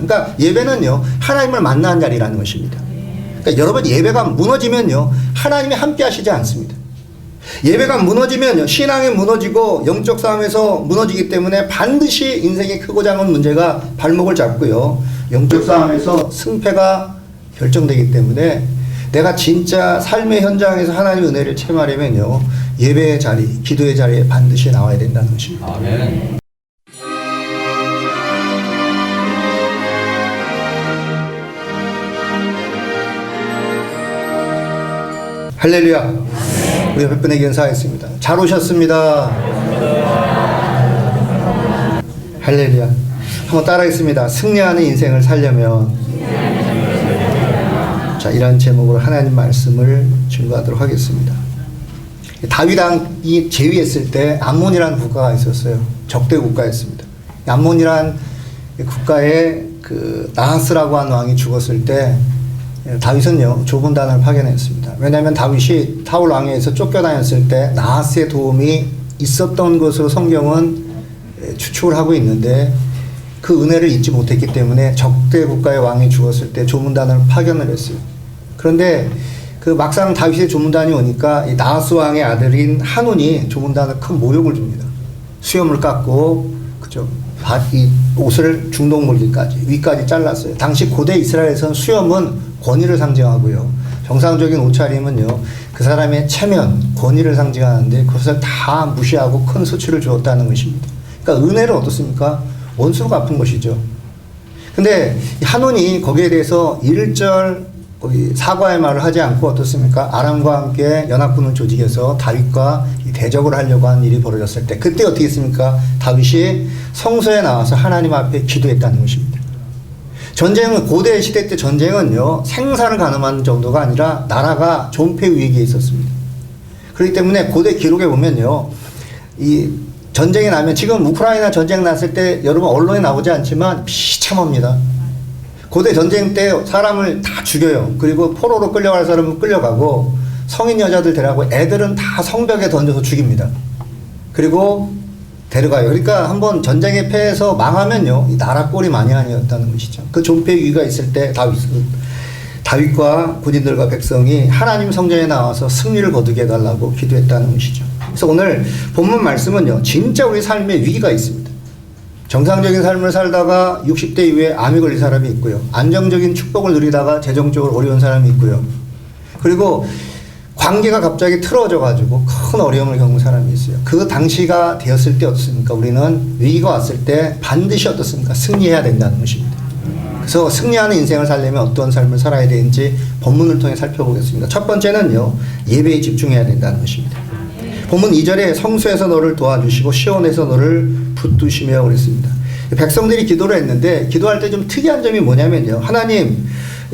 그러니까 예배는요, 하나님을 만나는 자리라는 것입니다. 그러니까 여러분, 예배가 무너지면요, 하나님이 함께 하시지 않습니다. 예배가 무너지면요, 신앙이 무너지고 영적 싸움에서 무너지기 때문에 반드시 인생의 크고 작은 문제가 발목을 잡고요, 영적 싸움에서 승패가 결정되기 때문에 내가 진짜 삶의 현장에서 하나님의 은혜를 체험하려면요, 예배의 자리, 기도의 자리에 반드시 나와야 된다는 것입니다. 아멘. 할렐루야. 우리 옆에 분에게 인사하겠습니다. 잘 오셨습니다. 할렐루야. 한번 따라하겠습니다. 승리하는 인생을 살려면. 자, 이런 제목으로 하나님 말씀을 증거하도록 하겠습니다. 다윗 왕이 재위했을 때 암몬이라는 국가가 있었어요. 적대 국가였습니다. 암몬이란 국가에 그 나하스라고 하는 왕이 죽었을 때 다윗은요, 조문단을 파견했습니다. 왜냐하면 다윗이 사울 왕에서 쫓겨다녔을 때 나하스의 도움이 있었던 것으로 성경은 추측을 하고 있는데, 그 은혜를 잊지 못했기 때문에 적대 국가의 왕이 죽었을 때 조문단을 파견을 했어요. 그런데 그 막상 다윗의 조문단이 오니까 이 나하스 왕의 아들인 한운이 조문단을 큰 모욕을 줍니다. 수염을 깎고, 그죠? 이 옷을 중동 물기까지, 위까지 잘랐어요. 당시 고대 이스라엘에서는 수염은 권위를 상징하고요, 정상적인 옷차림은요, 그 사람의 체면, 권위를 상징하는데 그것을 다 무시하고 큰 수치를 주었다는 것입니다. 그러니까 은혜를 얻었습니까? 원수로 갚은 것이죠. 근데 한온이 거기에 대해서 일절 사과의 말을 하지 않고 어떻습니까? 아람과 함께 연합군을 조직해서 다윗과 대적을 하려고 하는 일이 벌어졌을 때, 그때 어떻게 했습니까? 다윗이 성소에 나와서 하나님 앞에 기도했다는 것입니다. 전쟁은, 고대 시대 때 전쟁은요, 생사를 가늠하는 정도가 아니라 나라가 존폐 위기에 있었습니다. 그렇기 때문에 고대 기록에 보면요, 이 전쟁이 나면, 지금 우크라이나 전쟁 났을 때 여러분 언론에 나오지 않지만 비참합니다. 고대 전쟁 때 사람을 다 죽여요. 그리고 포로로 끌려갈 사람은 끌려가고, 성인 여자들 데려가고, 애들은 다 성벽에 던져서 죽입니다. 그리고 데려가요. 그러니까 한번 전쟁에 패해서 망하면요, 이 나라 꼴이 많이 아니었다는 것이죠. 그 존폐 위기가 있을 때 다윗과 군인들과 백성이 하나님 성전에 나와서 승리를 거두게 해달라고 기도했다는 것이죠. 그래서 오늘 본문 말씀은요, 진짜 우리 삶에 위기가 있습니다. 정상적인 삶을 살다가 60대 이후에 암이 걸린 사람이 있고요, 안정적인 축복을 누리다가 재정적으로 어려운 사람이 있고요, 그리고 관계가 갑자기 틀어져가지고 큰 어려움을 겪는 사람이 있어요. 그 당시가 되었을 때 어떻습니까? 우리는 위기가 왔을 때 반드시 어떻습니까? 승리해야 된다는 것입니다. 그래서 승리하는 인생을 살려면 어떤 삶을 살아야 되는지 본문을 통해 살펴보겠습니다. 첫 번째는요, 예배에 집중해야 된다는 것입니다. 본문 2절에 성소에서 너를 도와주시고 시온에서 너를 붙드시며 그랬습니다. 백성들이 기도를 했는데, 기도할 때 좀 특이한 점이 뭐냐면요, 하나님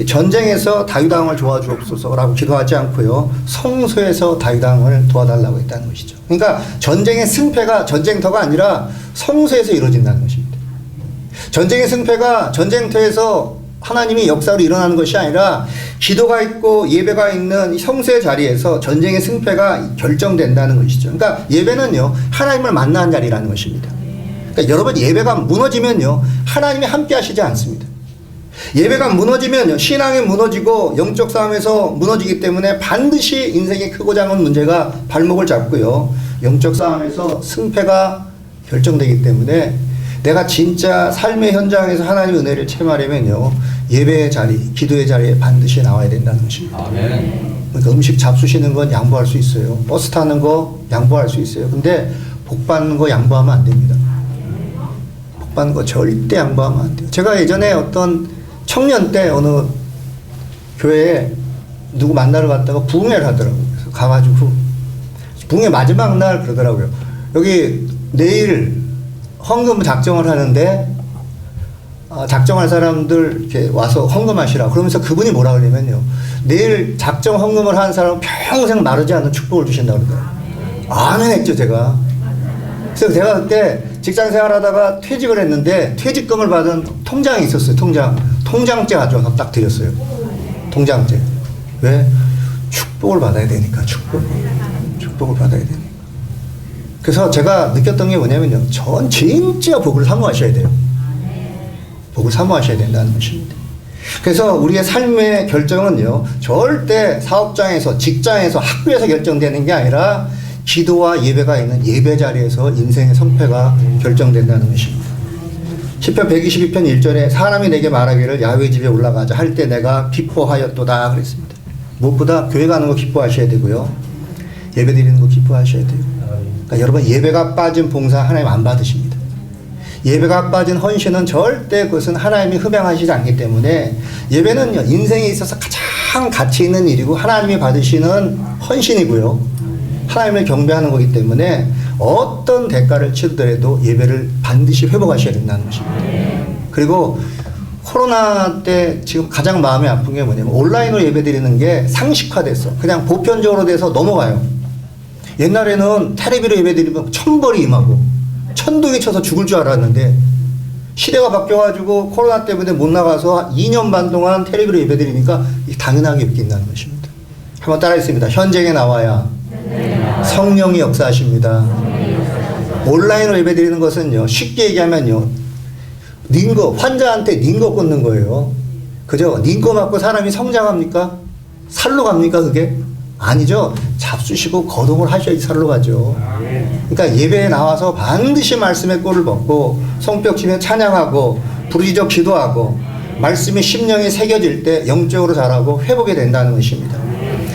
전쟁에서 다윗 왕을 도와주옵소서라고 기도하지 않고요, 성소에서 다윗 왕을 도와달라고 했다는 것이죠. 그러니까 전쟁의 승패가 전쟁터가 아니라 성소에서 이루어진다는 것입니다. 전쟁의 승패가 전쟁터에서 하나님이 역사로 일어나는 것이 아니라 기도가 있고 예배가 있는 성소의 자리에서 전쟁의 승패가 결정된다는 것이죠. 그러니까 예배는요, 하나님을 만나는 자리라는 것입니다. 그러니까 여러분, 예배가 무너지면요, 하나님이 함께 하시지 않습니다. 예배가 무너지면요, 신앙이 무너지고 영적 싸움에서 무너지기 때문에 반드시 인생의 크고 작은 문제가 발목을 잡고요, 영적 싸움에서 승패가 결정되기 때문에 내가 진짜 삶의 현장에서 하나님의 은혜를 체험하려면요, 예배의 자리, 기도의 자리에 반드시 나와야 된다는 것입니다. 아멘. 그러니까 음식 잡수시는 건 양보할 수 있어요. 버스 타는 거 양보할 수 있어요. 근데 복 받는 거 양보하면 안 됩니다. 복 받는 거 절대 양보하면 안 돼요. 제가 예전에 어떤 청년 때 어느 교회에 누구 만나러 갔다가 부흥회를 하더라고요. 그래서 가가지고 부흥회 마지막 날 그러더라고요. 여기 내일 헌금 작정을 하는데 작정할 사람들 이렇게 와서 헌금하시라. 그러면서 그분이 뭐라 그러냐면요, 내일 작정 헌금을 하는 사람은 평생 마르지 않는 축복을 주신다고 그러더라고요. 아멘 했죠, 제가. 그래서 제가 그때 직장 생활하다가 퇴직을 했는데, 퇴직금을 받은 통장이 있었어요. 통장째 가져와서 딱 드렸어요. 통장째. 왜? 축복을 받아야 되니까. 축복을 받아야 되니까. 그래서 제가 느꼈던 게 뭐냐면요, 전 진짜 복을 사모하셔야 돼요. 복을 사모하셔야 된다는 것입니다. 그래서 우리의 삶의 결정은요, 절대 사업장에서, 직장에서, 학교에서 결정되는 게 아니라 기도와 예배가 있는 예배 자리에서 인생의 성패가 결정된다는 것입니다. 시편 122편 1절에 사람이 내게 말하기를 야훼 집에 올라가자 할 때 내가 기뻐하였도다 그랬습니다. 무엇보다 교회 가는 거 기뻐하셔야 되고요. 예배 드리는 거 기뻐하셔야 돼요. 그러니까 여러분, 예배가 빠진 봉사 하나님 안 받으십니다. 예배가 빠진 헌신은 절대 그것은 하나님이 흠양하시지 않기 때문에 예배는요, 인생에 있어서 가장 가치 있는 일이고 하나님이 받으시는 헌신이고요. 하나님을 경배하는 거기 때문에 어떤 대가를 치르더라도 예배를 반드시 회복하셔야 된다는 것입니다. 그리고 코로나 때 지금 가장 마음이 아픈 게 뭐냐면 온라인으로 예배 드리는 게 상식화됐어. 그냥 보편적으로 돼서 넘어가요. 옛날에는 텔레비로 예배 드리면 천벌이 임하고 천둥이 쳐서 죽을 줄 알았는데 시대가 바뀌어가지고 코로나 때문에 못 나가서 2년 반 동안 텔레비로 예배 드리니까 당연하게 믿긴다는 것입니다. 한번 따라했습니다. 현장에 나와야 성령이 역사하십니다. 온라인으로 예배 드리는 것은요, 쉽게 얘기하면요, 닌거, 환자한테 닌거 꽂는 거예요. 그죠? 닌거 맞고 사람이 성장합니까? 살로 갑니까, 그게? 아니죠. 잡수시고 거동을 하셔야지 살로 가죠. 그러니까 예배에 나와서 반드시 말씀의 꼴을 먹고 성벽 치며 찬양하고 부르짖어 기도하고 말씀이 심령에 새겨질 때 영적으로 자라고 회복이 된다는 것입니다.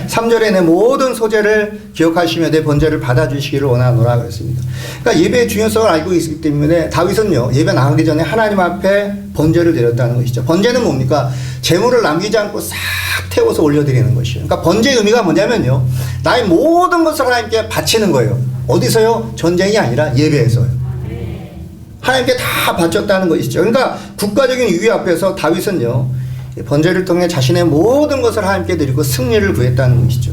3절에 내 모든 소재를 기억하시며 내 번제를 받아주시기를 원하노라 그랬습니다. 그러니까 예배의 중요성을 알고 있기 때문에 다윗은요, 예배 나가기 전에 하나님 앞에 번제를 드렸다는 것이죠. 번제는 뭡니까? 재물을 남기지 않고 싹 태워서 올려드리는 것이에요. 그러니까 번제의 의미가 뭐냐면요, 나의 모든 것을 하나님께 바치는 거예요. 어디서요? 전쟁이 아니라 예배에서요. 하나님께 다 바쳤다는 것이죠. 그러니까 국가적인 위기 앞에서 다윗은요, 번제를 통해 자신의 모든 것을 하나님께 드리고 승리를 구했다는 것이죠.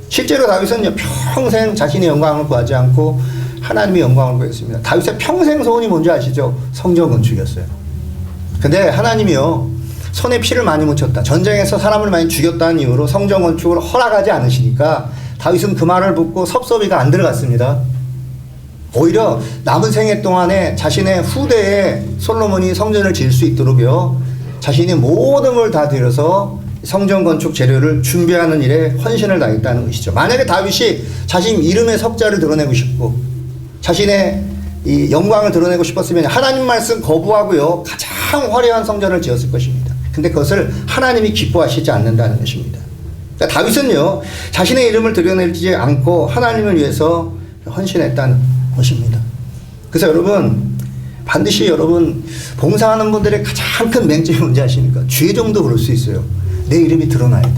실제로 다윗은요, 평생 자신의 영광을 구하지 않고 하나님의 영광을 구했습니다. 다윗의 평생 소원이 뭔지 아시죠? 성전 건축이었어요. 근데 하나님이요, 손에 피를 많이 묻혔다, 전쟁에서 사람을 많이 죽였다는 이유로 성전 건축을 허락하지 않으시니까 다윗은 그 말을 듣고 섭섭이가 안 들어갔습니다. 오히려 남은 생애 동안에 자신의 후대에 솔로몬이 성전을 지을 수 있도록요, 자신이 모든 걸 다 들여서 성전 건축 재료를 준비하는 일에 헌신을 다했다는 것이죠. 만약에 다윗이 자신 이름의 석자를 드러내고 싶고 자신의 이 영광을 드러내고 싶었으면 하나님 말씀 거부하고요, 가장 화려한 성전을 지었을 것입니다. 근데 그것을 하나님이 기뻐하시지 않는다는 것입니다. 그러니까 다윗은요, 자신의 이름을 드러내지 않고 하나님을 위해서 헌신했다는 것입니다. 그래서 여러분, 반드시 여러분, 봉사하는 분들의 가장 큰 맹점이 뭔지 아십니까? 죄정도 그럴 수 있어요. 내 이름이 드러나야 돼.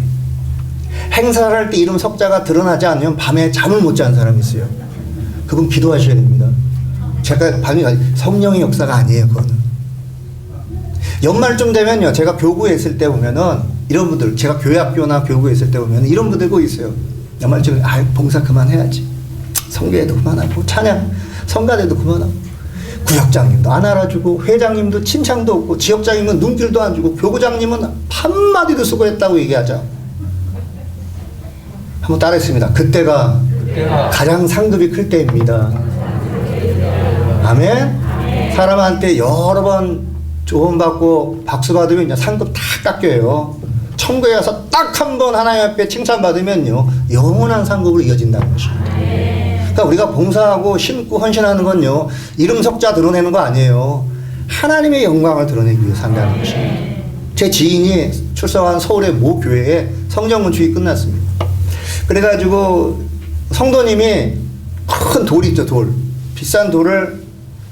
행사를 할 때 이름 석자가 드러나지 않으면 밤에 잠을 못 자는 사람이 있어요. 그분 기도하셔야 됩니다. 제가 밤이 성령의 역사가 아니에요, 그거는. 연말쯤 되면요, 제가 교구에 있을 때 보면은 이런 분들, 제가 교회학교나 교구에 있을 때 보면 이런 분들 꼭 있어요. 연말쯤에 봉사 그만해야지. 성교회도 그만하고 찬양, 성가대도 그만하고. 구역장님도 안 알아주고 회장님도 칭찬도 없고 지역장님은 눈길도 안 주고 교구장님은 한마디도 수고했다고 얘기하자. 한번 따라했습니다. 그때가 가장 상급이 클 때입니다. 아멘. 사람한테 여러 번 조언받고 박수 받으면 이제 상급 다 깎여요. 천국에 가서 딱 한 번 하나님 앞에 칭찬받으면요, 영원한 상급으로 이어진다는 것입니다. 그러니까 우리가 봉사하고 심고 헌신하는 건요, 이름 석자 드러내는 거 아니에요. 하나님의 영광을 드러내기 위해서 한다는 것입니다. 제 지인이 출석한 서울의 모 교회에 성전 건축이 끝났습니다. 그래가지고 성도님이 큰 돌이 있죠, 돌. 비싼 돌을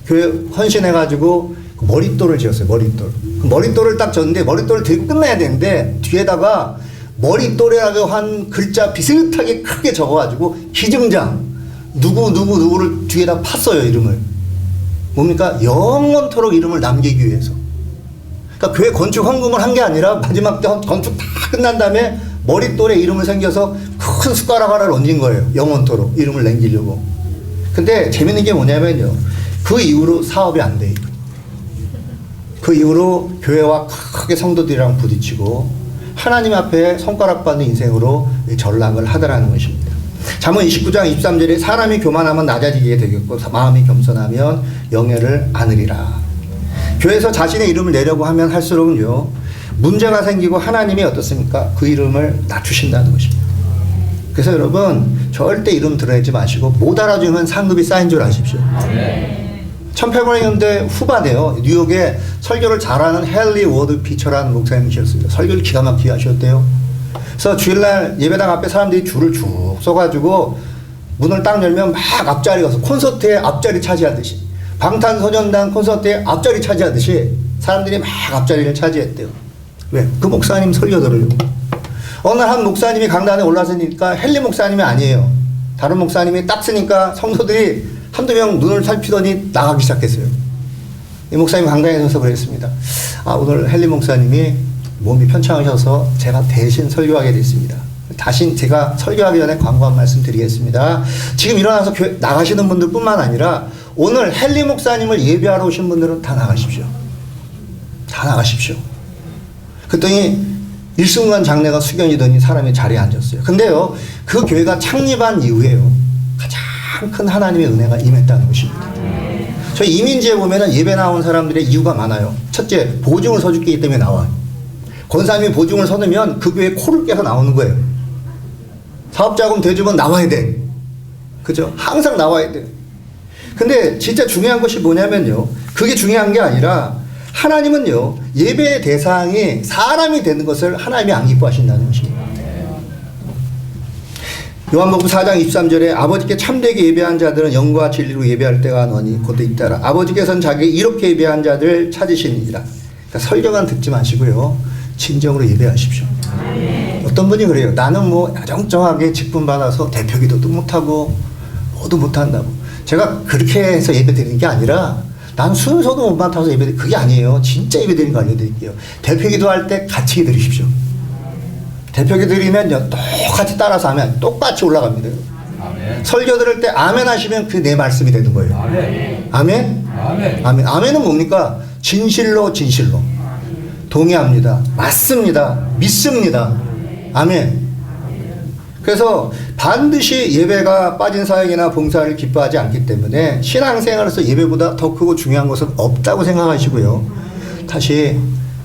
교회 헌신해가지고 머릿돌을 지었어요, 머릿돌. 그 머릿돌을 딱 졌는데 머릿돌을 들고 끝내야 되는데 뒤에다가 머릿돌이라고 한 글자 비슷하게 크게 적어가지고 기증장 누구를 뒤에다 팠어요, 이름을. 뭡니까? 영원토록 이름을 남기기 위해서. 그러니까 교회 건축 헌금을 한 게 아니라 마지막 때 건축 다 끝난 다음에 머릿돌에 이름을 새겨서 큰 숟가락 하나를 얹은 거예요. 영원토록 이름을 남기려고. 근데 재밌는 게 뭐냐면요, 그 이후로 사업이 안 돼요. 그 이후로 교회와 크게 성도들이랑 부딪히고 하나님 앞에 손가락 받는 인생으로 전락을 하더라는 것입니다. 잠언 29장 23절에 사람이 교만하면 낮아지게 되겠고 마음이 겸손하면 영예를 안으리라. 교회에서 자신의 이름을 내려고 하면 할수록은요, 문제가 생기고 하나님이 어떻습니까? 그 이름을 낮추신다는 것입니다. 그래서 여러분, 절대 이름 드러내지 마시고, 못 알아주면 상급이 쌓인 줄 아십시오. 1800년대 후반에요. 뉴욕에 설교를 잘하는 헨리 워드 피처라는 목사님이셨습니다. 설교를 기가 막히게 하셨대요. 그래서 주일날 예배당 앞에 사람들이 줄을 쭉 서가지고 문을 딱 열면 막 앞자리 가서 콘서트의 앞자리 차지하듯이, 방탄소년단 콘서트의 앞자리 차지하듯이 사람들이 막 앞자리를 차지했대요. 왜? 그 목사님 설교 들으려고. 어느 날 한 목사님이 강단에 올라서니까 헨리 목사님이 아니에요. 다른 목사님이 딱 쓰니까 성도들이 한두 명 눈을 살피더니 나가기 시작했어요. 이 목사님 강단에 서서 그랬습니다. 오늘 헨리 목사님이 몸이 편찮으셔서 제가 대신 설교하게 됐습니다. 다시 제가 설교하기 전에 광고 한 말씀 드리겠습니다. 지금 일어나서 교회 나가시는 분들 뿐만 아니라 오늘 헨리 목사님을 예배하러 오신 분들은 다 나가십시오. 다 나가십시오. 그랬더니 일순간 장례가 숙연이더니 사람이 자리에 앉았어요. 근데요, 그 교회가 창립한 이후에요, 가장 큰 하나님의 은혜가 임했다는 것입니다. 저희 이민지에 보면은 예배 나온 사람들의 이유가 많아요. 첫째, 보증을 서줬기 때문에 나와요. 권사님이 보증을 서두면 그 교회에 코를 깨서 나오는 거예요. 사업자금 대주면 나와야 돼. 그죠? 항상 나와야 돼. 근데 진짜 중요한 것이 뭐냐면요, 그게 중요한 게 아니라 하나님은요, 예배의 대상이 사람이 되는 것을 하나님이 안 기뻐하신다는 것입니다. 요한복음 4장 23절에 아버지께 참되게 예배한 자들은 영과 진리로 예배할 때가 너니 곧 있다라. 아버지께서는 자기 이렇게 예배한 자들 찾으시니라. 그러니까 설교만 듣지 마시고요, 진정으로 예배하십시오. 어떤 분이 그래요. 나는 뭐 야정정하게 직분 받아서 대표 기도도 못하고 뭐도 못한다고. 제가 그렇게 해서 예배 드리는 게 아니라, 난 순서도 못 맡아서 예배 드리는, 그게 아니에요. 진짜 예배 드리는 거 알려드릴게요. 대표 기도할 때 같이 드리십시오. 대표 기도 드리면요, 똑같이 따라서 하면 똑같이 올라갑니다. 아멘. 설교 들을 때 아멘 하시면 그 내 말씀이 되는 거예요. 아멘. 아멘? 아멘. 아멘. 아멘은 뭡니까? 진실로 진실로. 동의합니다. 맞습니다. 믿습니다. 아멘. 그래서 반드시 예배가 빠진 사역이나 봉사를 기뻐하지 않기 때문에 신앙생활에서 예배보다 더 크고 중요한 것은 없다고 생각하시고요. 다시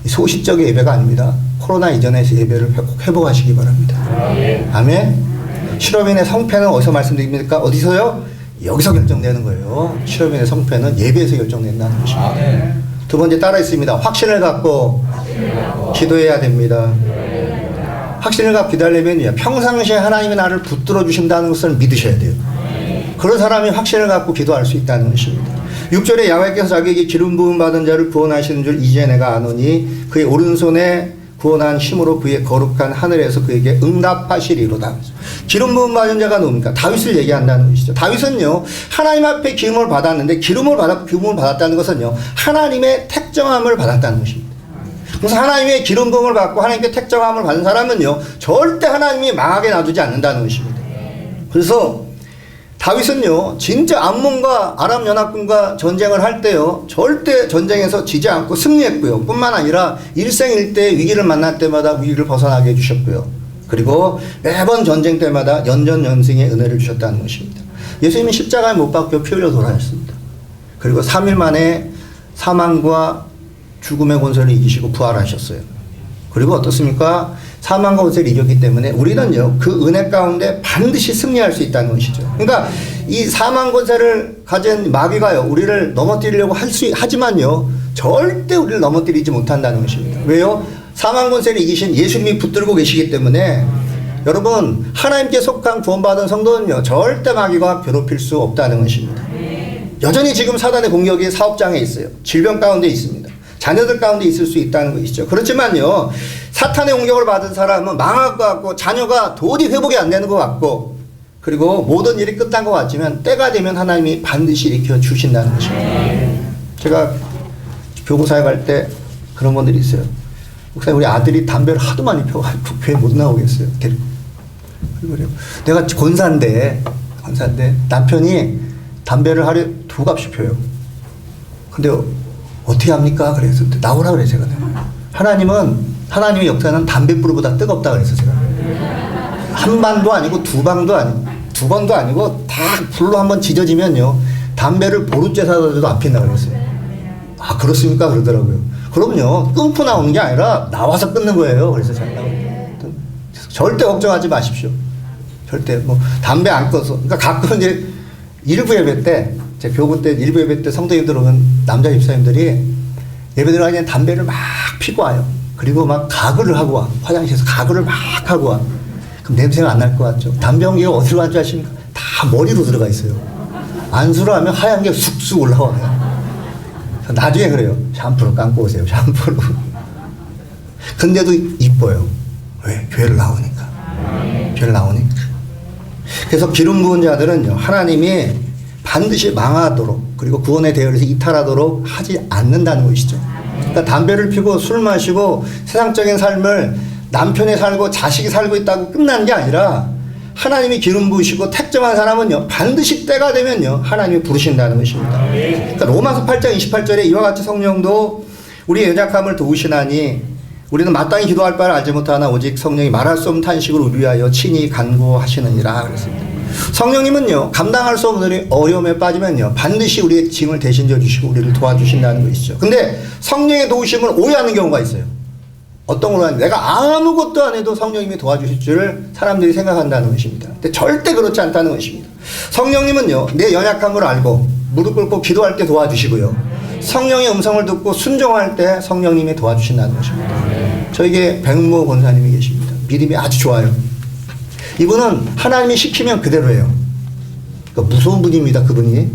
소시적인 예배가 아닙니다. 코로나 이전에서 예배를 꼭 회복하시기 바랍니다. 아멘. 실업인의 성패는 어디서 말씀드립니까? 어디서요? 여기서 결정되는 거예요. 실업인의 성패는 예배에서 결정된다는 것입니다. 두 번째 따라 있습니다. 확신을 갖고 기도해야 됩니다. 확신을 갖고 기다리면 평상시에 하나님이 나를 붙들어 주신다는 것을 믿으셔야 돼요. 그런 사람이 확신을 갖고 기도할 수 있다는 것입니다. 6절에 야훼께서 자기에게 기름 부음 받은 자를 구원하시는 줄 이제 내가 아노니 그의 오른손에 구원한 힘으로 그의 거룩한 하늘에서 그에게 응답하시리로다. 기름 부음 받은 자가 누굽니까? 다윗을 얘기한다는 것이죠. 다윗은요, 하나님 앞에 기름을 받았는데 기름을 받았다는 것은요, 하나님의 택정함을 받았다는 것입니다. 그래서 하나님의 기름 부음을 받고 하나님께 택정함을 받은 사람은요, 절대 하나님이 망하게 놔두지 않는다는 것입니다. 그래서 다윗은요, 진짜 암몬과 아람 연합군과 전쟁을 할 때요, 절대 전쟁에서 지지 않고 승리했고요. 뿐만 아니라 일생일대 위기를 만날 때마다 위기를 벗어나게 해주셨고요. 그리고 매번 전쟁 때마다 연전연승의 은혜를 주셨다는 것입니다. 예수님이 십자가에 못 박혀 피 흘려 돌아가셨습니다. 그리고 3일 만에 사망과 죽음의 권세를 이기시고 부활하셨어요. 그리고 어떻습니까? 사망과 권세를 이겼기 때문에 우리는요, 그 은혜 가운데 반드시 승리할 수 있다는 것이죠. 그러니까 이 사망 권세를 가진 마귀가요, 우리를 넘어뜨리려고 하지만요, 절대 우리를 넘어뜨리지 못한다는 것입니다. 왜요? 사망 권세를 이기신 예수님이 붙들고 계시기 때문에 여러분, 하나님께 속한 구원받은 성도는요, 절대 마귀가 괴롭힐 수 없다는 것입니다. 여전히 지금 사단의 공격이 사업장에 있어요. 질병 가운데 있습니다. 자녀들 가운데 있을 수 있다는 것이죠. 그렇지만요, 사탄의 공격을 받은 사람은 망할 것 같고 자녀가 도저히 회복이 안 되는 것 같고 그리고 모든 일이 끝난 것 같지만 때가 되면 하나님이 반드시 일으켜 주신다는 것입니다. 제가 교구사에 갈 때 그런 분들이 있어요. 목사님, 우리 아들이 담배를 하도 많이 펴가지고 교회 못 나오겠어요. 그래요. 내가 권사인데 남편이 담배를 하루에 2갑씩 펴요. 근데 어떻게 합니까? 그래서 나오라 그래, 제가. 하나님의 역사는 담뱃불보다 뜨겁다 그래서 제가. 한 방도 아니고 두 방도 아니고 두 번도 아니고 다 불로 한번 지져지면요, 담배를 보루째 사다 줘도 안 핀다 그랬어요. 아, 그렇습니까? 그러더라고요. 그럼요. 끊고 나오는 게 아니라 나와서 끊는 거예요. 그래서 제가 절대 걱정하지 마십시오. 절대 뭐 담배 안 꺼서. 그러니까 가끔 이제 일부 예배 때, 제 교부 때 일부 예배 때 성도님들 오면 남자 집사님들이 예배 들어가기 전에 담배를 막 피고 와요. 그리고 막 가글을 하고 와. 화장실에서 가글을 막 하고 와. 그럼 냄새가 안 날 것 같죠? 담배 연기가 어디로 간줄 아십니까? 다 머리로 들어가 있어요. 안수를 하면 하얀 게 쑥쑥 올라와요. 나중에 그래요. 샴푸로 감고 오세요. 샴푸로. 근데도 이뻐요. 왜? 교회를 나오니까. 교회를 나오니까. 그래서 기름 부은 자들은요, 하나님이 반드시 망하도록, 그리고 구원의 대열에서 이탈하도록 하지 않는다는 것이죠. 그러니까 담배를 피고 술 마시고 세상적인 삶을 남편이 살고 자식이 살고 있다고 끝나는 게 아니라 하나님이 기름 부으시고 택정한 사람은요, 반드시 때가 되면요, 하나님이 부르신다는 것입니다. 그러니까 로마서 8장 28절에 이와 같이 성령도 우리의 연약함을 도우시나니 우리는 마땅히 기도할 바를 알지 못하나 오직 성령이 말할 수 없는 탄식으로 우리 위하여 친히 간구하시느니라 그랬습니다. 성령님은요, 감당할 수 없는 어려움에 빠지면요, 반드시 우리의 짐을 대신져 주시고 우리를 도와주신다는 것이죠. 근데 성령의 도우심을 오해하는 경우가 있어요. 어떤 걸로 하냐, 내가 아무것도 안 해도 성령님이 도와주실 줄 사람들이 생각한다는 것입니다. 근데 절대 그렇지 않다는 것입니다. 성령님은요, 내 연약함을 알고 무릎 꿇고 기도할 때 도와주시고요, 성령의 음성을 듣고 순종할 때 성령님이 도와주신다는 것입니다. 저에게 백모 권사님이 계십니다. 믿음이 아주 좋아요. 이분은 하나님이 시키면 그대로 해요. 그러니까 무서운 분입니다. 그분이.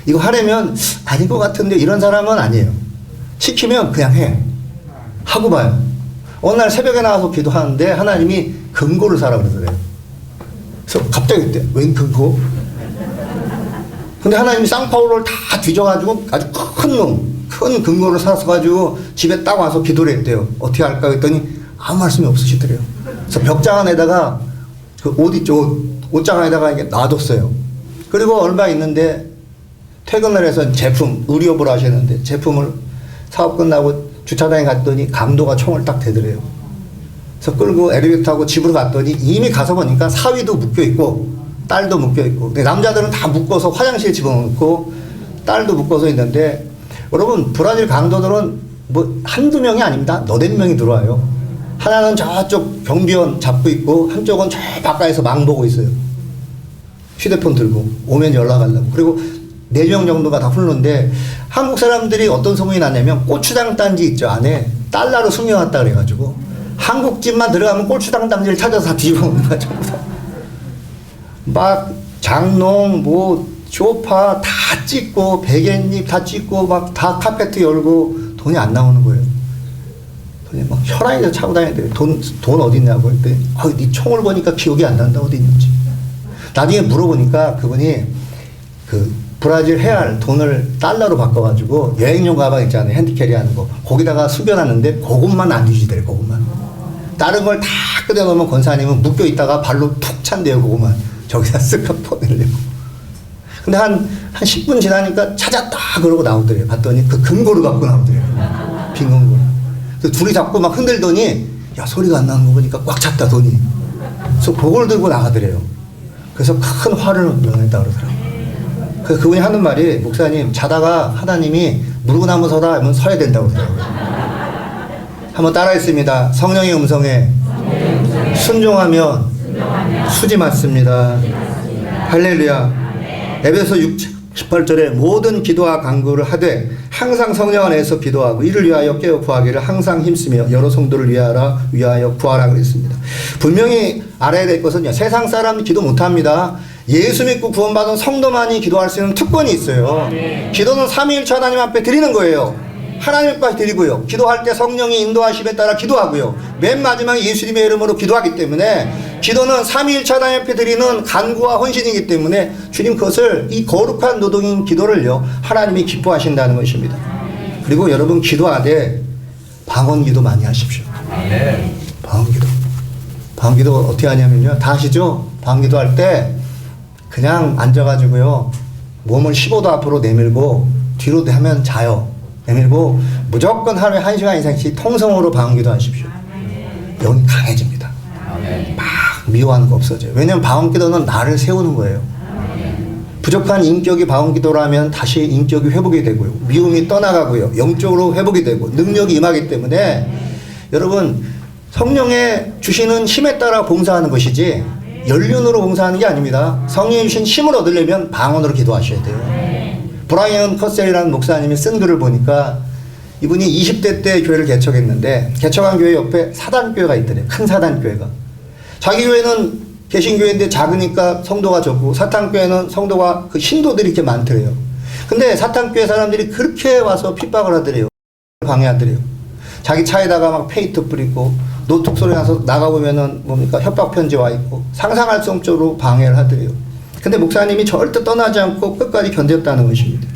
이거 하려면 아닌 것 같은데 이런 사람은 아니에요. 시키면 그냥 해. 하고 봐요. 어느 날 새벽에 나와서 기도하는데 하나님이 금고를 사라 그러더래요. 그래서 갑자기 그때 웬 금고? 근데 하나님이 쌍파울을 다 뒤져가지고 아주 큰 금고를 사서 가지고 집에 딱 와서 기도를 했대요. 어떻게 할까 했더니 아무 말씀이 없으시더래요. 그래서 벽장 안에다가 그 옷 있죠. 옷장 안에다가 이게 놔뒀어요. 그리고 얼마 있는데 퇴근을 해서 제품, 의료부를 하시는데 제품을 사업 끝나고 주차장에 갔더니 강도가 총을 딱 대더래요. 그래서 끌고 엘리베이터 타고 집으로 갔더니 이미 가서 보니까 사위도 묶여있고 딸도 묶여있고, 근데 남자들은 다 묶어서 화장실에 집어넣고 딸도 묶어서 있는데, 여러분 브라질 강도들은 뭐 한두 명이 아닙니다. 너댓 명이 들어와요. 하나는 저쪽 경비원 잡고 있고 한쪽은 저 바깥에서 망 보고 있어요. 휴대폰 들고 오면 연락하려고. 그리고 4명 정도가 다 훑는데 한국 사람들이 어떤 소문이 나냐면 고추장 단지 있죠. 안에 달러로 숨겨놨다 그래가지고 한국 집만 들어가면 고추장 단지를 찾아서 다 뒤집어 먹는 거야. 전부 다. 막 장롱 뭐 쇼파 다 찍고 베갯잎 다 찍고 막 다 카페트 열고 돈이 안 나오는 거예요. 돈이 막 혈안에서 차고 다니는데 돈 어디 있냐고 했더니 네 총을 보니까 기억이 안 난다 어디 있는지. 나중에 물어보니까 그분이 그 브라질 헤알 돈을 달러로 바꿔가지고 여행용 가방 있잖아요. 핸디캐리 하는 거. 거기다가 숨겨놨는데 그것만 안 유지돼요. 그것만. 다른 걸 다 끄덕놓으면 권사님은 묶여 있다가 발로 툭 찬대요. 그것만. 저기다 쓱 보내려고. 근데 한 10분 지나니까 찾았다 그러고 나오더래요. 봤더니 그 금고를 갖고 나오더래요. 빈 금고. 그래서 둘이 자꾸 막 흔들더니 야 소리가 안 나는 거 보니까 꽉 찼다 돈이. 그래서 그걸 들고 나가더래요. 그래서 큰 화를 면했다 그러더라고요. 그래서 그분이 하는 말이 목사님 자다가 하나님이 무르고 나무 서라 하면 서야 된다고 그러더라고요. 한번 따라했습니다. 성령의 음성에 순종하면 수지 맞습니다. 할렐루야. 에베소 6:18절에 모든 기도와 간구를 하되 항상 성령 안에서 기도하고 이를 위하여 깨어 구하기를 항상 힘쓰며 여러 성도를 위하여 구하라 그랬습니다. 분명히 알아야 될 것은요. 세상 사람 기도 못합니다. 예수 믿고 구원받은 성도만이 기도할 수 있는 특권이 있어요. 기도는 삼위일체 하나님 앞에 드리는 거예요. 하나님 앞에 드리고요. 기도할 때 성령이 인도하심에 따라 기도하고요. 맨 마지막에 예수님의 이름으로 기도하기 때문에 기도는 삼위일체 하나님 앞에 드리는 간구와 헌신이기 때문에 주님 그것을 이 거룩한 노동인 기도를요. 하나님이 기뻐하신다는 것입니다. 그리고 여러분 기도하되 방언기도 많이 하십시오. 방언기도. 방언기도 어떻게 하냐면요. 다 아시죠? 방언기도 할 때 그냥 앉아가지고요. 몸을 15도 앞으로 내밀고 뒤로 하면 자요. 내밀고 무조건 하루에 1시간 이상씩 통성으로 방언기도 하십시오. 영이 강해집니다. 막 미워하는 거 없어져요. 왜냐하면 방언기도는 나를 세우는 거예요. 부족한 인격이 방언기도라면 다시 인격이 회복이 되고요. 미움이 떠나가고요. 영적으로 회복이 되고 능력이 임하기 때문에 여러분 성령의 주시는 힘에 따라 봉사하는 것이지 연륜으로 봉사하는 게 아닙니다. 성령이 주신 힘을 얻으려면 방언으로 기도하셔야 돼요. 브라이언 커셀이라는 목사님이 쓴 글을 보니까 이분이 20대 때 교회를 개척했는데 개척한 교회 옆에 사단교회가 있더래요. 큰 사단교회가. 자기 교회는 개신교회인데 작으니까 성도가 적고 사탄교회는 성도가 그 신도들이 이렇게 많더래요. 근데 사탄교회 사람들이 그렇게 와서 핍박을 하더래요. 방해하더래요. 자기 차에다가 막 페인트 뿌리고 노트 소리 나서 나가보면은 뭡니까 협박 편지 와 있고 상상할 수 없도록 방해를 하더래요. 근데 목사님이 절대 떠나지 않고 끝까지 견뎠다는 것입니다.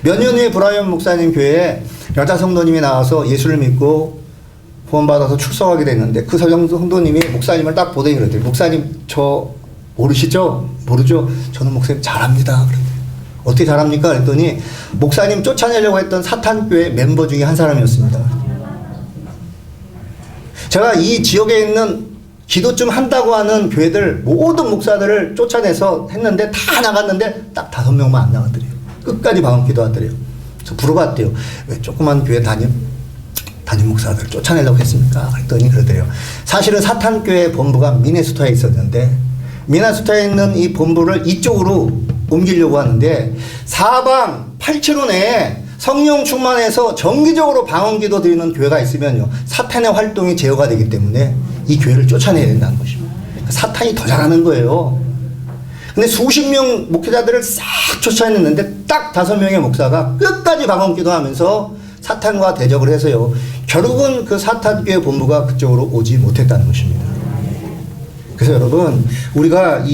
몇 년 후에 브라이언 목사님 교회에 여자 성도님이 나와서 예수를 믿고 구원받아서 출석하게 됐는데 그 성도님이 목사님을 딱 보더니 그러더니 목사님 저 모르시죠? 모르죠? 저는 목사님 잘합니다. 그러더니 어떻게 잘합니까? 그랬더니 목사님 쫓아내려고 했던 사탄교회 멤버 중에 한 사람이었습니다. 제가 이 지역에 있는 기도 좀 한다고 하는 교회들 모든 목사들을 쫓아내서 했는데 다 나갔는데 딱 5명만 안 나갔더래요. 끝까지 방언 기도하더래요. 저 물어봤대요. 왜 조그만 교회 담임 목사들 쫓아내려고 했습니까? 그랬더니 그러더래요. 사실은 사탄교회 본부가 미네소타에 있었는데 미네소타에 있는 이 본부를 이쪽으로 옮기려고 하는데 사방 8km 내에 성령 충만해서 정기적으로 방언기도 드리는 교회가 있으면요 사탄의 활동이 제어가 되기 때문에 이 교회를 쫓아내야 된다는 것입니다. 그러니까 사탄이 더 잘하는 거예요. 근데 수십 명 목회자들을 싹 쫓아냈는데 딱 5명의 목사가 끝까지 방언기도 하면서 사탄과 대적을 해서요 결국은 그 사탄교회 본부가 그쪽으로 오지 못했다는 것입니다. 그래서 여러분 우리가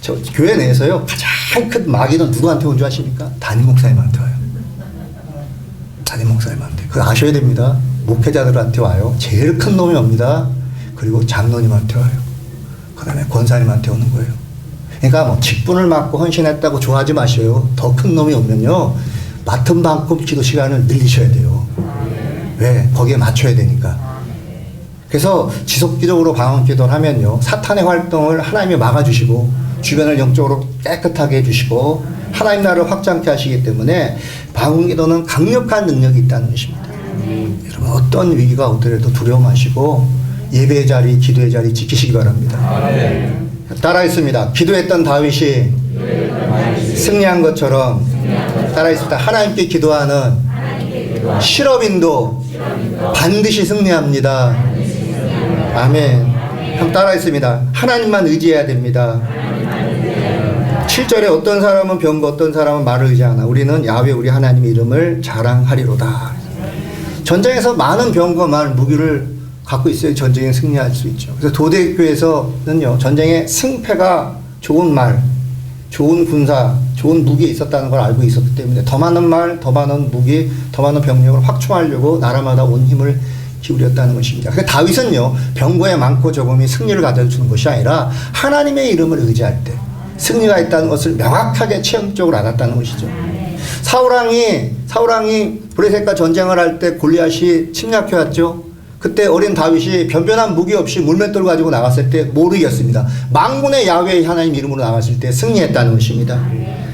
저 교회 내에서요 가장 큰 마귀는 누구한테 온 줄 아십니까? 담임 목사님한테 와요. 담임 목사님한테. 그거 아셔야 됩니다. 목회자들한테 와요. 제일 큰 놈이 옵니다. 그리고 장로님한테 와요. 그 다음에 권사님한테 오는 거예요. 그러니까 뭐 직분을 맡고 헌신했다고 좋아하지 마셔요. 더 큰 놈이 오면요 맡은 만큼 기도 시간을 늘리셔야 돼요. 왜? 거기에 맞춰야 되니까. 그래서 지속적으로 방언 기도를 하면요 사탄의 활동을 하나님이 막아주시고 주변을 영적으로 깨끗하게 해주시고 하나님 나라를 확장케 하시기 때문에 방언 기도는 강력한 능력이 있다는 것입니다. 여러분 어떤 위기가 오더라도 두려워 마시고 예배의 자리, 기도의 자리 지키시기 바랍니다. 따라했습니다. 기도했던 다윗이 승리한 것처럼 따라했습니다. 하나님께 기도하는 실업인도 반드시 승리합니다. 아멘. 한번 따라했습니다. 하나님만 의지해야 됩니다. 7절에 어떤 사람은 병거 어떤 사람은 말을 의지하나 우리는 야훼 우리 하나님의 이름을 자랑하리로다. 전쟁에서 많은 병거 말 무기를 갖고 있어야 전쟁에 승리할 수 있죠. 그래서 도대교에서는요 전쟁의 승패가 좋은 말, 좋은 군사, 좋은 무기에 있었다는 걸 알고 있었기 때문에 더 많은 말, 더 많은 무기, 더 많은 병력을 확충하려고 나라마다 온 힘을 기울였다는 것입니다. 그러니까 다윗은요 병거의 많고 적음이 승리를 가져주는 것이 아니라 하나님의 이름을 의지할 때 승리가 있다는 것을 명확하게 체험적으로 알았다는 것이죠. 사울왕이 블레셋과 전쟁을 할 때 골리앗이 침략해왔죠. 그때 어린 다윗이 변변한 무기 없이 물맷돌 가지고 나갔을 때 못 이겼습니다. 만군의 야훼 하나님 이름으로 나갔을 때 승리했다는 것입니다.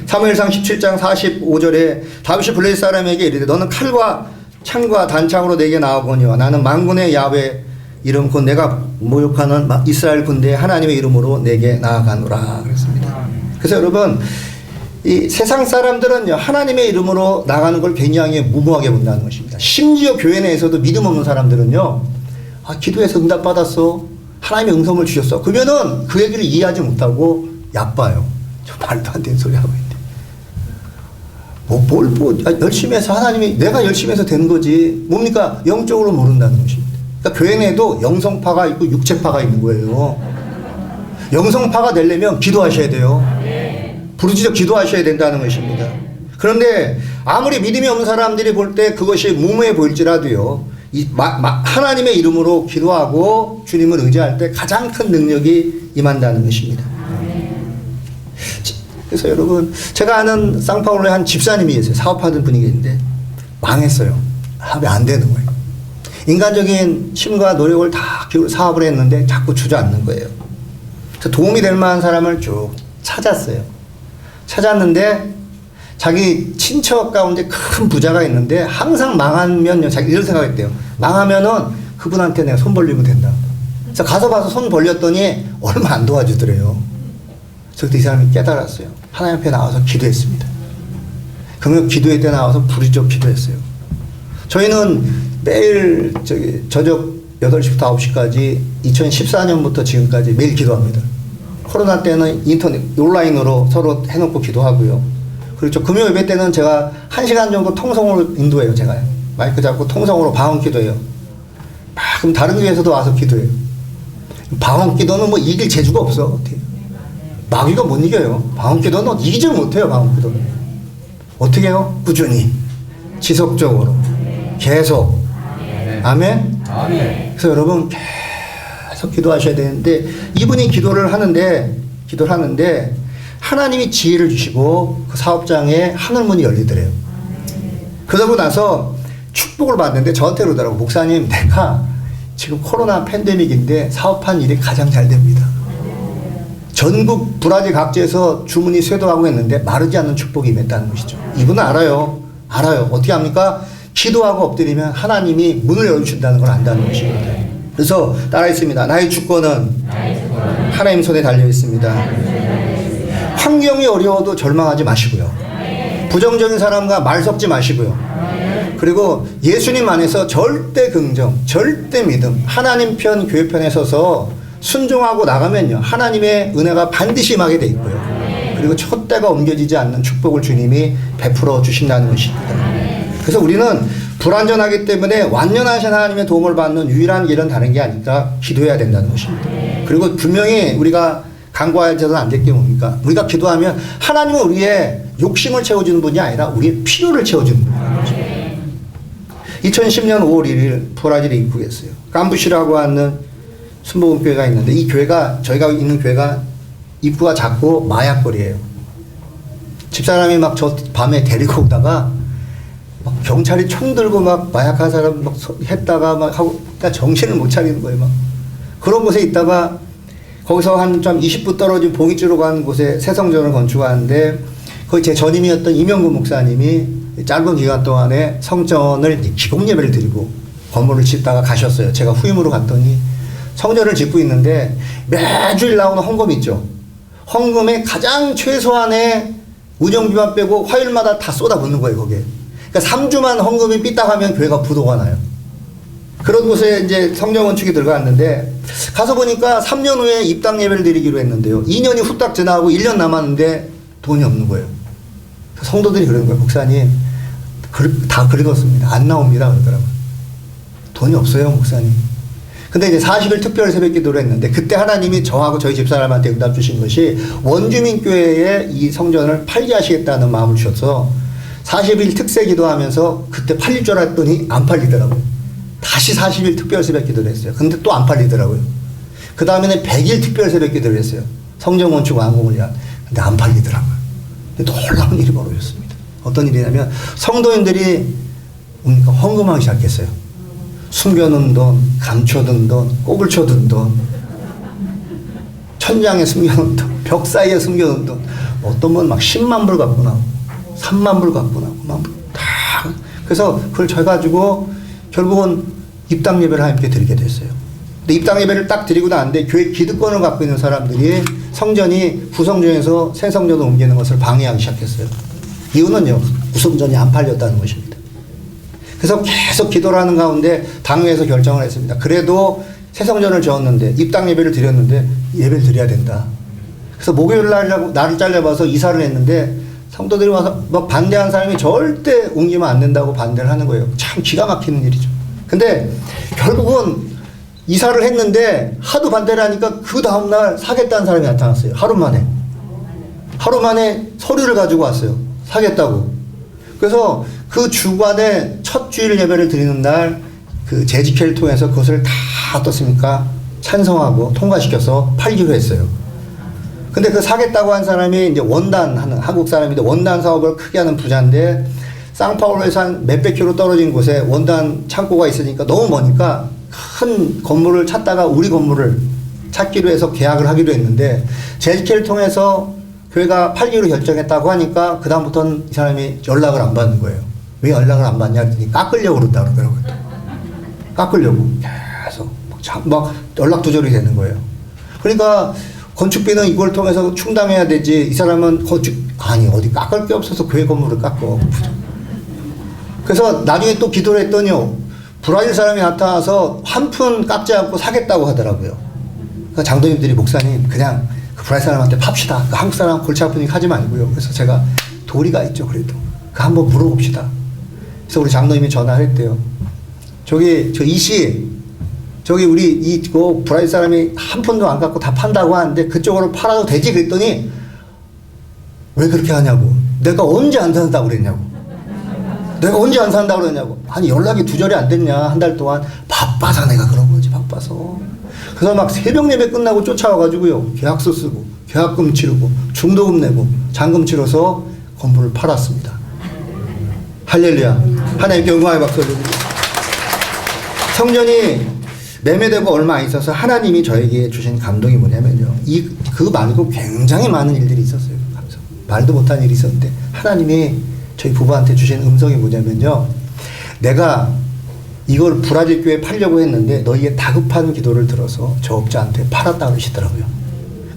사무엘상 17장 45절에 다윗이 블레셋 사람에게 이르되 너는 칼과 창과 단창으로 내게 나아오거니와 나는 만군의 야훼 이름 곧 내가 모욕하는 이스라엘 군대의 하나님의 이름으로 내게 나아가노라 그랬습니다. 그래서 여러분 이 세상 사람들은요 하나님의 이름으로 나가는 걸 굉장히 무모하게 본다는 것입니다. 심지어 교회 내에서도 믿음 없는 사람들은요 기도해서 응답 받았어 하나님의 응답을 주셨어 그러면은 그 얘기를 이해하지 못하고 얕봐요. 저 말도 안 되는 소리 하고 있는데 열심히 해서 하나님이 내가 열심히 해서 된 거지 뭡니까? 영적으로 모른다는 것입니다. 그러니까 교회 내에도 영성파가 있고 육체파가 있는 거예요. 영성파가 되려면 기도하셔야 돼요. 부르짖어 기도하셔야 된다는 것입니다. 그런데 아무리 믿음이 없는 사람들이 볼 때 그것이 무모해 보일지라도요 하나님의 이름으로 기도하고 주님을 의지할 때 가장 큰 능력이 임한다는 것입니다. 그래서 여러분 제가 아는 상파울로에 한 집사님이 있어요. 사업하던 분이 있는데 망했어요. 사업이 안 되는 거예요. 인간적인 힘과 노력을 다 기울여 사업을 했는데 자꾸 주저앉는 거예요. 그래서 도움이 될 만한 사람을 쭉 찾았어요. 찾았는데 자기 친척 가운데 큰 부자가 있는데 항상 망하면 자기 이런 생각했대요. 망하면은 그분한테 내가 손 벌리면 된다. 그래서 가서 봐서 손 벌렸더니 얼마 안 도와주더래요. 그래서 그때 이 사람이 깨달았어요. 하나님 앞에 나와서 기도했습니다. 그러면 기도회 때 나와서 부르짖어 기도했어요. 저희는 매일 저녁 8시부터 9시까지 2014년부터 지금까지 매일 기도합니다. 코로나 때는 인터넷 온라인으로 서로 해놓고 기도하고요. 그리고 저 금요 예배 때는 제가 1시간 정도 통성으로 인도해요. 제가 마이크 잡고 통성으로 방언 기도해요. 그럼 다른 교회에서도 와서 기도해요. 방언 기도는 뭐 이길 재주가 없어. 어떻게 마귀가 못 이겨요. 방언 기도는 이기지 못해요. 방언 기도는 어떻게 해요? 꾸준히 지속적으로 계속. 아멘. 그래서 여러분 계속 기도하셔야 되는데, 이분이 기도를 하는데 하나님이 지혜를 주시고 그 사업장에 하늘문이 열리더래요. 그러고 나서 축복을 받는데 저한테 그러더라고. 목사님, 내가 지금 코로나 팬데믹인데 사업한 일이 가장 잘 됩니다. 전국 브라질 각지에서 주문이 쇄도하고 있는데 마르지 않는 축복이 임했다는 것이죠. 이분은 알아요. 어떻게 합니까? 기도하고 엎드리면 하나님이 문을 열어주신다는 걸 안다는 것입니다. 그래서 따라했습니다. 나의 주권은 하나님 손에 달려 있습니다. 환경이 어려워도 절망하지 마시고요. 부정적인 사람과 말 섞지 마시고요. 그리고 예수님 안에서 절대 긍정, 절대 믿음, 하나님 편, 교회 편에 서서 순종하고 나가면요, 하나님의 은혜가 반드시 임하게 돼 있고요. 그리고 촛대가 옮겨지지 않는 축복을 주님이 베풀어 주신다는 것입니다. 그래서 우리는 불완전하기 때문에 완전하신 하나님의 도움을 받는 유일한 길은 다른 게 아니라 기도해야 된다는 것입니다. 그리고 분명히 우리가 간과해서는 안 될 게 뭡니까? 우리가 기도하면 하나님은 우리의 욕심을 채워주는 분이 아니라 우리의 필요를 채워주는 분이라는 것입니다. 2010년 5월 1일 브라질에 입국했어요. 깜부시라고 하는 순복음교회가 있는데, 이 교회가, 저희가 있는 교회가 입구가 작고 마약거리예요. 집사람이 막 저 밤에 데리고 오다가 막 경찰이 총 들고 막 마약한 사람 막 했다가 막 하고, 그러니까 정신을 못 차리는 거예요. 막 그런 곳에 있다가 거기서 한 좀 20분 떨어진 봉이주로 가는 곳에 새 성전을 건축하는데, 거기 제 전임이었던 이명구 목사님이 짧은 기간 동안에 성전을 기복 예배를 드리고 건물을 짓다가 가셨어요. 제가 후임으로 갔더니 성전을 짓고 있는데 매주일 나오는 헌금 있죠. 헌금에 가장 최소한의 운영비만 빼고 화요일마다 다 쏟아붓는 거예요, 거기에. 그러니까 3주만 헌금이 삐딱하면 교회가 부도가 나요. 그런 곳에 이제 성전 건축이 들어갔는데, 가서 보니까 3년 후에 입당 예배를 드리기로 했는데요. 2년이 후딱 지나고 1년 남았는데 돈이 없는 거예요. 성도들이 그러는 거예요. 목사님, 다 긁었습니다. 안 나옵니다. 그러더라고요. 돈이 없어요, 목사님. 근데 이제 40일 특별 새벽 기도를 했는데, 그때 하나님이 저하고 저희 집사람한테 응답 주신 것이 원주민교회에 이 성전을 팔게 하시겠다는 마음을 주셔서 40일 특세 기도하면서 그때 팔릴 줄 알았더니 안 팔리더라고요. 다시 40일 특별 새벽 기도를 했어요. 근데 또 안 팔리더라고요. 그 다음에는 100일 특별 새벽 기도를 했어요. 성전 건축 완공을 위한. 근데 안 팔리더라고요. 근데 놀라운 일이 벌어졌습니다. 어떤 일이냐면 성도인들이 헌금하기 시작했어요. 숨겨놓은 돈, 감춰둔 돈, 꼬불 쳐둔 돈, 천장에 숨겨놓은 돈, 벽 사이에 숨겨놓은 돈, 어떤 분 막 10만 불 갖고 나오고 3만 불 갖고 나오고 막 다. 그래서 그걸 져가지고 결국은 입당 예배를 하나님께 드리게 됐어요. 근데 입당 예배를 딱 드리고 나는데 교회 기득권을 갖고 있는 사람들이 성전이 구성전에서 새 성전으로 옮기는 것을 방해하기 시작했어요. 이유는요, 구성전이 안 팔렸다는 것입니다. 그래서 계속 기도를 하는 가운데 당회에서 결정을 했습니다. 그래도 새 성전을 지었는데 입당 예배를 드렸는데 예배를 드려야 된다. 그래서 목요일 날을 잘라봐서 이사를 했는데 성도들이 와서 막 반대하는 사람이 절대 옮기면 안 된다고 반대를 하는 거예요. 참 기가 막히는 일이죠. 근데 결국은 이사를 했는데 하도 반대를 하니까 그 다음날 사겠다는 사람이 나타났어요. 하루 만에 서류를 가지고 왔어요. 사겠다고. 그래서 그 주간에 첫 주일 예배를 드리는 날 그 재직회를 통해서 그것을 다 어떻습니까? 찬성하고 통과시켜서 팔기로 했어요. 근데 그 사겠다고 한 사람이 이제 원단 하는 한국 사람인데 원단 사업을 크게 하는 부자인데 상파울로에서 한 몇백 킬로 떨어진 곳에 원단 창고가 있으니까 너무 머니까 큰 건물을 찾다가 우리 건물을 찾기로 해서 계약을 하기로 했는데 재직회를 통해서 교회가 팔기로 결정했다고 하니까 그다음부터는 이 사람이 연락을 안 받는 거예요. 왜 연락을 안 받냐 했더니 깎으려고 그런다 그러더라고요. 깎으려고 계속 막 연락 두절이 되는 거예요. 그러니까 건축비는 이걸 통해서 충당해야 되지, 이 사람은 아니 어디 깎을 게 없어서 교회 건물을 깎어. 그래서 나중에 또 기도를 했더니요, 브라질 사람이 나타나서 한 푼 깎지 않고 사겠다고 하더라고요. 그러니까 장로님들이 목사님 그냥 그 브라질 사람한테 팝시다. 그 한국 사람 골치 아프니까 하지 말고요. 그래서 제가 도리가 있죠. 그래도 그 한번 물어봅시다. 그래서 우리 장로님이 전화를 했대요. 저기 저 이씨, 저기 우리 이거 브라질 사람이 한 푼도 안 깎고 다 판다고 하는데 그쪽으로 팔아도 되지? 그랬더니 왜 그렇게 하냐고. 내가 언제 안 산다고 그랬냐고. 내가 언제 안 산다고 그랬냐고. 아니 연락이 두절이 안 됐냐, 한 달 동안. 바빠서 내가 그런 거지, 바빠서. 그래서 막 새벽 예배 끝나고 쫓아와가지고요, 계약서 쓰고 계약금 치르고 중도금 내고 잔금 치러서 건물을 팔았습니다. 할렐루야. 하나님께 영광의 박수 올려드립니다. 성전이 매매되고 얼마 안 있어서 하나님이 저에게 주신 감동이 뭐냐면요, 그 말고 굉장히 많은 일들이 있었어요. 말도 못한 일이 있었는데 하나님이 저희 부부한테 주신 음성이 뭐냐면요, 내가 이걸 브라질 교회에 팔려고 했는데 너희의 다급한 기도를 들어서 저 업자한테 팔았다 그러시더라고요.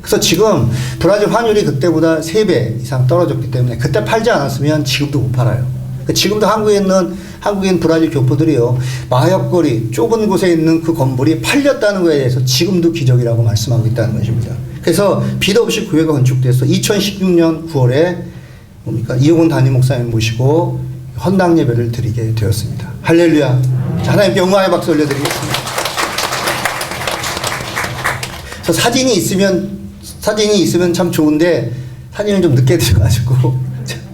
그래서 지금 브라질 환율이 그때보다 3배 이상 떨어졌기 때문에 그때 팔지 않았으면 지금도 못 팔아요. 지금도 한국에 있는 한국인 브라질 교포들이요, 마약거리 좁은 곳에 있는 그 건물이 팔렸다는 것에 대해서 지금도 기적이라고 말씀하고 있다는 것입니다. 그래서 빚 없이 교회가 건축돼서 2016년 9월에 뭡니까, 이용훈 담임 목사님 모시고 헌당 예배를 드리게 되었습니다. 할렐루야. 자, 하나님께 영광의 박수 올려드리겠습니다. 그래서 사진이 있으면 참 좋은데 사진을 좀 늦게 들어가지고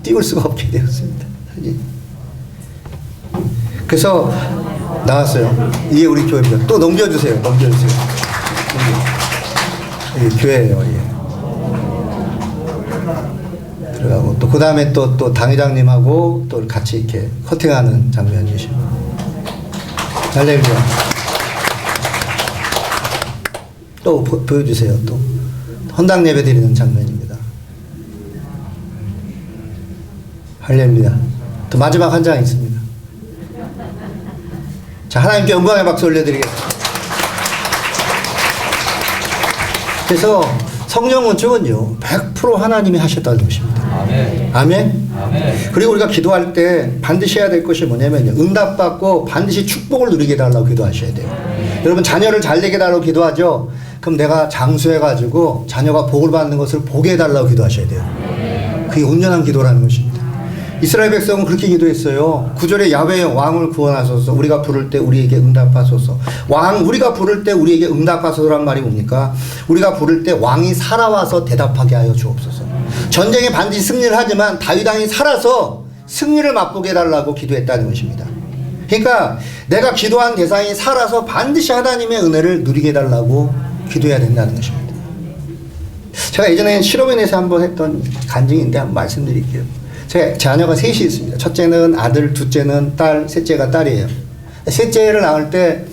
띄울 수가 없게 되었습니다. 사진. 그래서 나왔어요. 이게 우리 교회입니다. 또 넘겨주세요. 이게 교회예요. 예. 들어가고 또 그 다음에 또 당회장님하고 또 같이 이렇게 커팅하는 장면이시고. 할렐루야. 또 보여주세요. 또 헌당 예배 드리는 장면입니다. 할렐루야. 또 마지막 한 장 있습니다. 자, 하나님께 영광의 박수 올려드리겠습니다. 그래서 성령 건축은요, 100% 하나님이 하셨다는 것입니다. 아멘. 아멘. 아멘. 그리고 우리가 기도할 때 반드시 해야 될 것이 뭐냐면요, 응답받고 반드시 축복을 누리게 해달라고 기도하셔야 돼요. 여러분, 자녀를 잘 되게 해달라고 기도하죠? 그럼 내가 장수해가지고 자녀가 복을 받는 것을 보게 해달라고 기도하셔야 돼요. 그게 온전한 기도라는 것입니다. 이스라엘 백성은 그렇게 기도했어요. 9절에 야훼 왕을 구원하소서, 우리가 부를 때 우리에게 응답하소서. 우리가 부를 때 우리에게 응답하소서란 말이 뭡니까? 우리가 부를 때 왕이 살아와서 대답하게 하여 주옵소서. 전쟁에 반드시 승리를 하지만 다윗 왕이 살아서 승리를 맛보게 해달라고 기도했다는 것입니다. 그러니까 내가 기도한 대상이 살아서 반드시 하나님의 은혜를 누리게 해달라고 기도해야 된다는 것입니다. 제가 예전에 실업인에서 한번 했던 간증인데 한번 말씀드릴게요. 제 자녀가 셋이 있습니다. 첫째는 아들, 둘째는 딸, 셋째가 딸이에요. 셋째를 낳을 때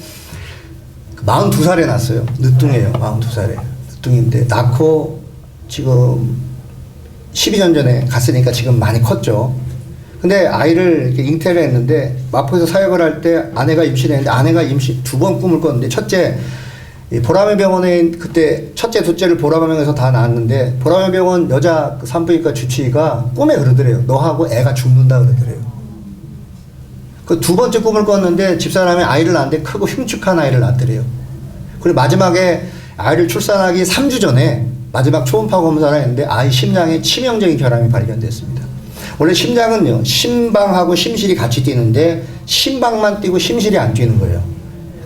42살에 낳았어요. 늦둥이에요. 42살에. 늦둥인데 낳고 지금 12년 전에 갔으니까 지금 많이 컸죠. 근데 아이를 이렇게 잉태를 했는데 마포에서 사역을 할 때 아내가 임신을 했는데 아내가 임신 2번 꿈을 꿨는데 첫째, 보라매 병원에 그때 첫째, 둘째를 보라매 병원에서 다 낳았는데 보라매 병원 여자 산부인과 주치의가 꿈에 그러더래요. 너하고 애가 죽는다 그러더래요. 그 2번째 꿈을 꿨는데 집사람이 아이를 낳았는데 크고 흉측한 아이를 낳더래요. 그리고 마지막에 아이를 출산하기 3주 전에 마지막 초음파 검사를 했는데 아이 심장에 치명적인 결함이 발견됐습니다. 원래 심장은요, 심방하고 심실이 같이 뛰는데 심방만 뛰고 심실이 안 뛰는 거예요.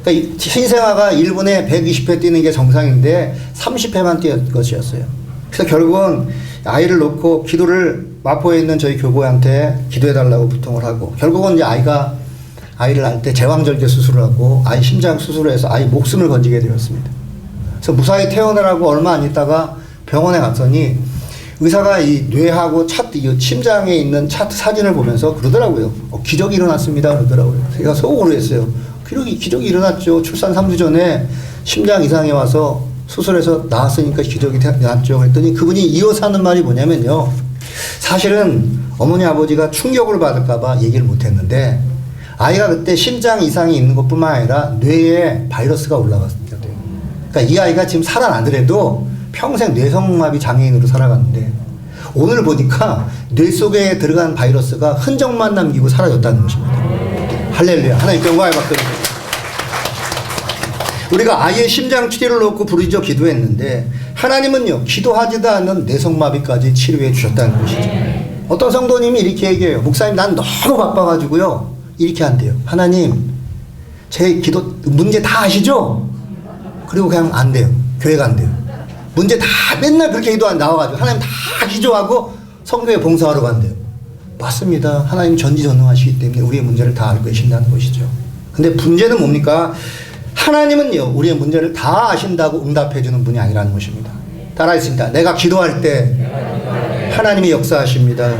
그러니까 신생아가 1분에 120회 뛰는 게 정상인데 30회만 뛰는 것이었어요. 그래서 결국은 아이를 놓고 기도를 마포에 있는 저희 교구한테 기도해달라고 부탁을 하고, 결국은 이제 아이를 낳을 때 제왕절개 수술을 하고 아이 심장 수술을 해서 아이 목숨을 건지게 되었습니다. 그래서 무사히 퇴원을 얼마 안 있다가 병원에 갔더니 의사가 이 뇌하고 이 심장에 있는 차트 사진을 보면서 그러더라고요. 기적이 일어났습니다. 그러더라고요. 제가 속으로 했어요. 기적이 일어났죠. 출산 3주 전에 심장 이상이 와서 수술해서 나왔으니까 기적이 났죠. 그랬더니 그분이 이어서 하는 말이 뭐냐면요. 사실은 어머니 아버지가 충격을 받을까봐 얘기를 못했는데 아이가 그때 심장 이상이 있는 것뿐만 아니라 뇌에 바이러스가 올라갔습니다. 그러니까 이 아이가 지금 살아나더라도 평생 뇌성마비 장애인으로 살아갔는데 오늘 보니까 뇌 속에 들어간 바이러스가 흔적만 남기고 사라졌다는 것입니다. 할렐루야. 하나님 영광을 받습니다. 우리가 아이의 심장 치료를 놓고 부르짖어 기도했는데 하나님은요 기도하지도 않는 뇌성마비까지 치료해 주셨다는 것이죠. 어떤 성도님이 이렇게 얘기해요. 목사님 난 너무 바빠가지고요 이렇게 한대요. 하나님 제 기도 문제 다 아시죠? 그리고 그냥 안 돼요. 교회가 안 돼요. 문제 다 맨날 그렇게 기도 안 나와가지고 하나님 다 기도하고 성교회 봉사하러 간대요. 맞습니다. 하나님 전지전능하시기 때문에 우리의 문제를 다 알고 계신다는 것이죠. 근데 문제는 뭡니까? 하나님은요 우리의 문제를 다 아신다고 응답해주는 분이 아니라는 것입니다. 따라했습니다. 내가 기도할 때 하나님이 역사하십니다.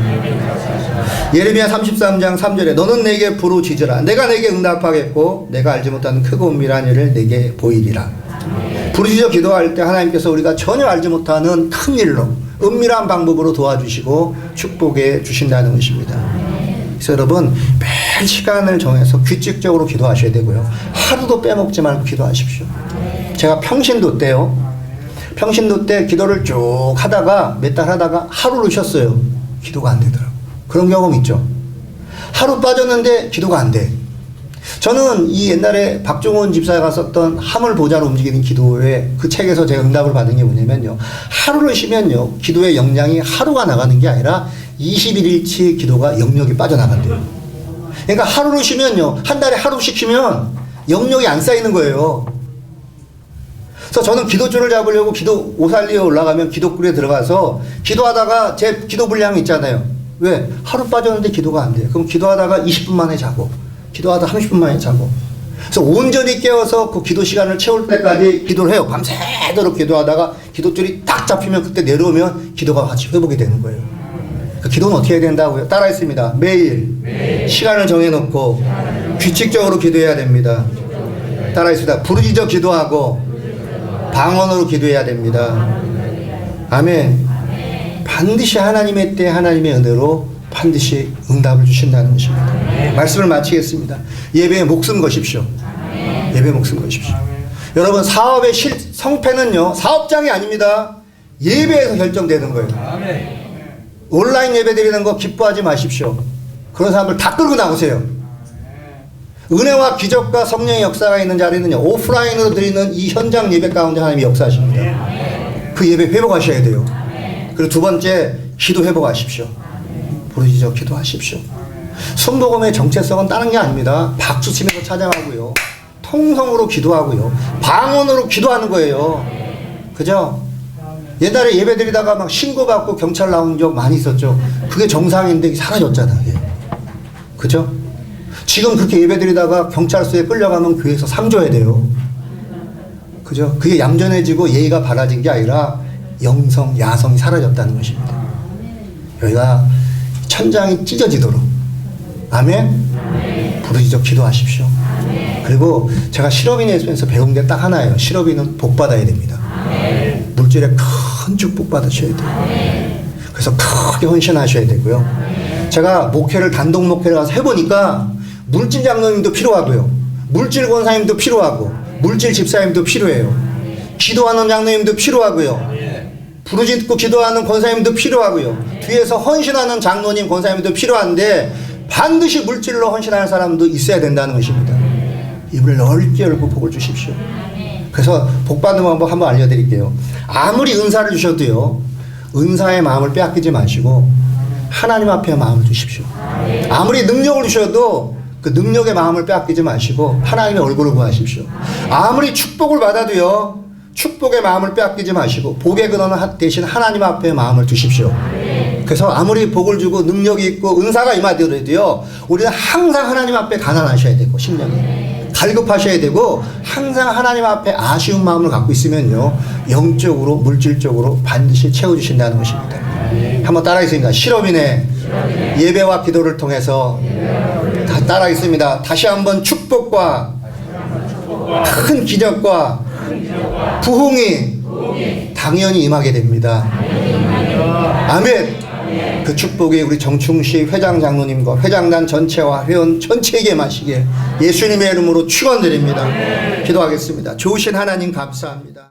예레미야 33장 3절에 너는 내게 부르짖으라 내가 내게 응답하겠고 내가 알지 못하는 크고 은밀한 일을 내게 보이리라. 부르짖어 기도할 때 하나님께서 우리가 전혀 알지 못하는 큰 일로 은밀한 방법으로 도와주시고 축복해 주신다는 것입니다. 그래서 여러분 매일 시간을 정해서 규칙적으로 기도하셔야 되고요. 하루도 빼먹지 말고 기도하십시오. 제가 평신도 때요. 평신도 때 기도를 쭉 하다가 몇 달 하다가 하루를 쉬었어요. 기도가 안 되더라고요. 그런 경험 있죠. 하루 빠졌는데 기도가 안 돼. 저는 이 옛날에 박종원 집사가 썼던 하물 보좌로 움직이는 기도의 그 책에서 제가 응답을 받은 게 뭐냐면요. 하루를 쉬면요. 기도의 역량이 하루가 나가는 게 아니라 21일치 기도가 영역이 빠져나간대요. 그러니까 하루를 쉬면요. 한 달에 하루씩 쉬면 영역이 안 쌓이는 거예요. 그래서 저는 기도줄을 잡으려고 기도 오살리에 올라가면 기도굴에 들어가서 기도하다가 제 기도 분량이 있잖아요. 왜? 하루 빠졌는데 기도가 안 돼요. 그럼 기도하다가 20분 만에 자고 기도하다 30분 만에 자고 그래서 온전히 깨어서 그 기도 시간을 채울 때까지 기도를 해요. 밤새도록 기도하다가 기도줄이 딱 잡히면 그때 내려오면 기도가 같이 회복이 되는 거예요. 그 기도는 어떻게 해야 된다고요? 따라했습니다. 매일 시간을 정해놓고 규칙적으로 기도해야 됩니다. 따라했습니다. 부르짖어 기도하고 방언으로 기도해야 됩니다. 아멘. 반드시 하나님의 때 하나님의 은혜로 반드시 응답을 주신다는 것입니다. 말씀을 마치겠습니다. 예배에 목숨 거십시오. 예배에 목숨 거십시오. 여러분 사업의 성패는요 사업장이 아닙니다. 예배에서 결정되는 거예요. 온라인 예배 드리는 거 기뻐하지 마십시오. 그런 사람들 다 끌고 나오세요. 은혜와 기적과 성령의 역사가 있는 자리는요 오프라인으로 드리는 이 현장 예배 가운데 하나님이 역사하십니다. 그 예배 회복하셔야 돼요. 그리고 두 번째 기도 회복하십시오. 부르짖어 기도하십시오. 순복음의 정체성은 다른 게 아닙니다. 박수 치면서 찬양하고요. 통성으로 기도하고요. 방언으로 기도하는 거예요. 그죠? 옛날에 예배 드리다가 막 신고받고 경찰 나온 적 많이 있었죠. 그게 정상인데 사라졌잖아요. 그죠? 지금 그렇게 예배 드리다가 경찰서에 끌려가면 교회에서 상줘야 돼요. 그죠? 그게 얌전해지고 예의가 바라진 게 아니라 영성, 야성이 사라졌다는 것입니다. 여기가 천장이 찢어지도록 아멘? 부르짖어 기도하십시오. 그리고 제가 실업인에서 배운 게 딱 하나예요. 실업인은 복 받아야 됩니다. 물질에 큰 축복 받으셔야 돼요. 그래서 크게 헌신하셔야 되고요. 제가 목회를 단독 목회를 가서 해보니까 물질 장로님도 필요하고요. 물질 권사님도 필요하고 물질 집사님도 필요해요. 기도하는 장로님도 필요하고요. 부르짖고 기도하는 권사님도 필요하고요. 뒤에서 헌신하는 장로님 권사님도 필요한데 반드시 물질로 헌신하는 사람도 있어야 된다는 것입니다. 입을 넓게 열고 복을 주십시오. 그래서 복 받는 방법 한번 알려드릴게요. 아무리 은사를 주셔도요 은사의 마음을 빼앗기지 마시고 하나님 앞에 마음을 두십시오. 아무리 능력을 주셔도 그 능력의 마음을 빼앗기지 마시고 하나님의 얼굴을 구하십시오. 아무리 축복을 받아도요 축복의 마음을 빼앗기지 마시고 복의 근원은 대신 하나님 앞에 마음을 두십시오. 그래서 아무리 복을 주고 능력이 있고 은사가 임하더라도요 우리는 항상 하나님 앞에 가난하셔야 되고 심령이 갈급하셔야 되고 항상 하나님 앞에 아쉬운 마음을 갖고 있으면요 영적으로 물질적으로 반드시 채워주신다는 것입니다. 한번 따라하겠습니다. 실업인의 예배와 기도를 통해서 다 따라하겠습니다. 다시 한번 축복과 큰 기적과 부흥이 당연히 임하게 됩니다. 아멘. 그 축복이 우리 정충식 회장 장로님과 회장단 전체와 회원 전체에게 마시게 예수님의 이름으로 축원드립니다. 기도하겠습니다. 좋으신 하나님 감사합니다.